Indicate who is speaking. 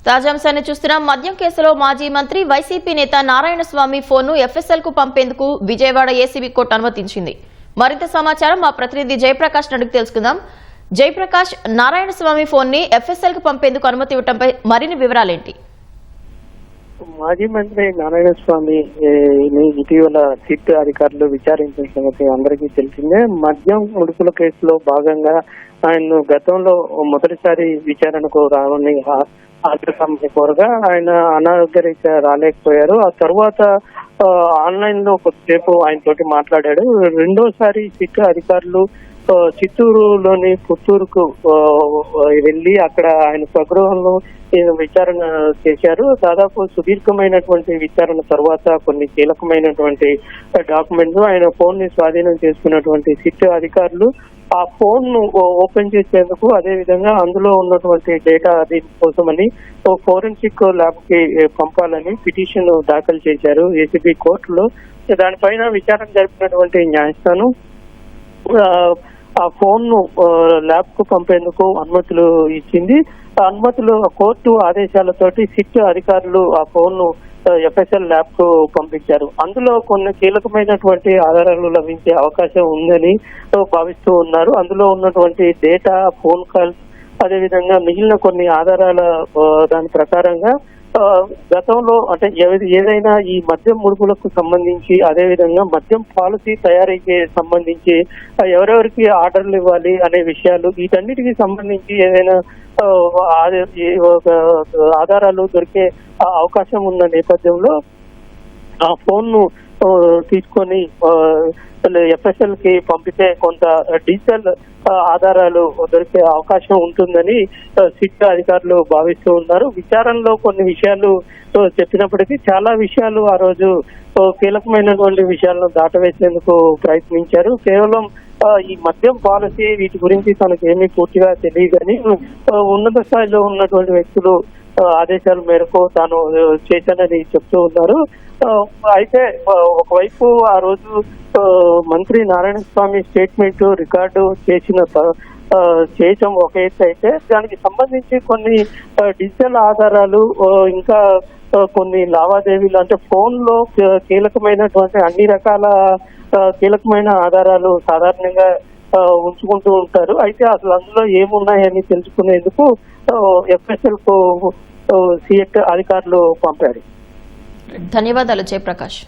Speaker 1: తాజాంశాన్ని చూస్తున్నాం. మద్యం కేసులో మాజీ మంత్రి వైసీపీ నేత నారాయణస్వామి ఫోన్ను ఎఫ్ఎస్ఎల్ కు పంపేందుకు విజయవాడ ఏసీబీ కోర్టు అనుమతించింది. మరింత సమాచారం మా ప్రతినిధి జయప్రకాష్ అడిగి తెలుసుకుందాం. జయప్రకాష్, నారాయణస్వామి ఫోన్ ని ఎఫ్ఎస్ఎల్ కు పంపేందుకు అనుమతి ఇవ్వడంపై మరిన్ని వివరాలేంటి?
Speaker 2: మాజీ మంత్రి నారాయణస్వామి ఇటీవల సిట్ అధికారులు విచారించిన సంగతి అందరికీ తెలిసిందే. మద్యం ముడుపుల కేసులో భాగంగా ఆయన గతంలో మొదటిసారి విచారణకు రావాలని ఆగ్రహాన్ని కోరగా ఆయన అనారోగ్యరీత్యా రాలేకపోయారు. ఆ తర్వాత ఆన్లైన్ లో కొద్దిసేపు ఆయన తోటి మాట్లాడాడు. రెండోసారి సిట్ అధికారులు చిత్తూరులోని పుత్తూరుకు వెళ్లి అక్కడ ఆయన స్వగృహంలో విచారణ చేశారు. దాదాపు సుదీర్ఘమైనటువంటి విచారణ తర్వాత కొన్ని కీలకమైనటువంటి డాక్యుమెంట్స్ ఆయన ఫోన్ ని స్వాధీనం చేసుకున్నటువంటి సిట్ అధికారులు ఆ ఫోన్ ను ఓపెన్ చేసేందుకు, అదే విధంగా అందులో ఉన్నటువంటి డేటా దీనికోసమని ఫోరెన్సిక్ ల్యాబ్ కి పంపాలని పిటిషన్ దాఖలు చేశారు ఏసీబీ కోర్టులో. దానిపైన విచారణ జరిపినటువంటి న్యాయస్థానం ఆ ఫోన్ ను ల్యాబ్ కు పంపేందుకు అనుమతులు ఇచ్చింది. అనుమతులు కోర్టు ఆదేశాలతోటి సిట్ అధికారులు ఆ ఫోన్ ను ఎఫ్ఎస్ఎల్ ల్యాబ్ కు పంపించారు. అందులో కొన్ని కీలకమైనటువంటి ఆధారాలు లభించే అవకాశం ఉందని భావిస్తూ ఉన్నారు. అందులో ఉన్నటువంటి డేటా, ఫోన్ కాల్స్, అదేవిధంగా మిగిలిన కొన్ని ఆధారాల దాని ప్రకారంగా గతంలో అంటే ఏదైనా ఈ మద్యం ముడుపులకు సంబంధించి, అదే విధంగా మద్యం పాలసీ తయారీకి సంబంధించి ఎవరెవరికి ఆర్డర్లు ఇవ్వాలి అనే విషయాలు, వీటన్నిటికి సంబంధించి ఏదైనా ఆధారాలు దొరికే అవకాశం ఉన్న నేపథ్యంలో ఆ ఫోన్ ను తీసుకొని ఎఫ్ఎస్ఎల్ కి పంపితే కొంత డిజిటల్ ఆధారాలు దొరికే అవకాశం ఉంటుందని సిట్ అధికారులు భావిస్తూ ఉన్నారు. విచారణలో కొన్ని విషయాలు చెప్పినప్పటికీ చాలా విషయాలు ఆ రోజు కీలకమైనటువంటి విషయాలను దాటవేసేందుకు ప్రయత్నించారు. కేవలం ఈ మద్యం పాలసీ వీటి గురించి తనకు ఏమీ పూర్తిగా తెలియదని ఉన్నత స్థాయిలో ఉన్నటువంటి వ్యక్తులు ఆదేశాల మేరకు తాను చేశానని చెప్తూ ఉన్నారు. అయితే ఒకవైపు ఆ రోజు మంత్రి నారాయణస్వామి స్టేట్మెంట్ రికార్డు చేయటం ఒక ఎత్తు అయితే, దానికి సంబంధించి కొన్ని డిజిటల్ ఆధారాలు, ఇంకా కొన్ని లావాదేవీలు, అంటే ఫోన్ లో కీలకమైనటువంటి అన్ని రకాల కీలకమైన ఆధారాలు సాధారణంగా ఉంచుకుంటూ ఉంటారు. అయితే అసలు అందులో ఏమున్నాయని తెలుసుకునేందుకు ఎఫ్ఎస్ఎల్ కు సిట్ అధికారులు పంపారు.
Speaker 1: ధన్యవాదాలు జయప్రకాష్.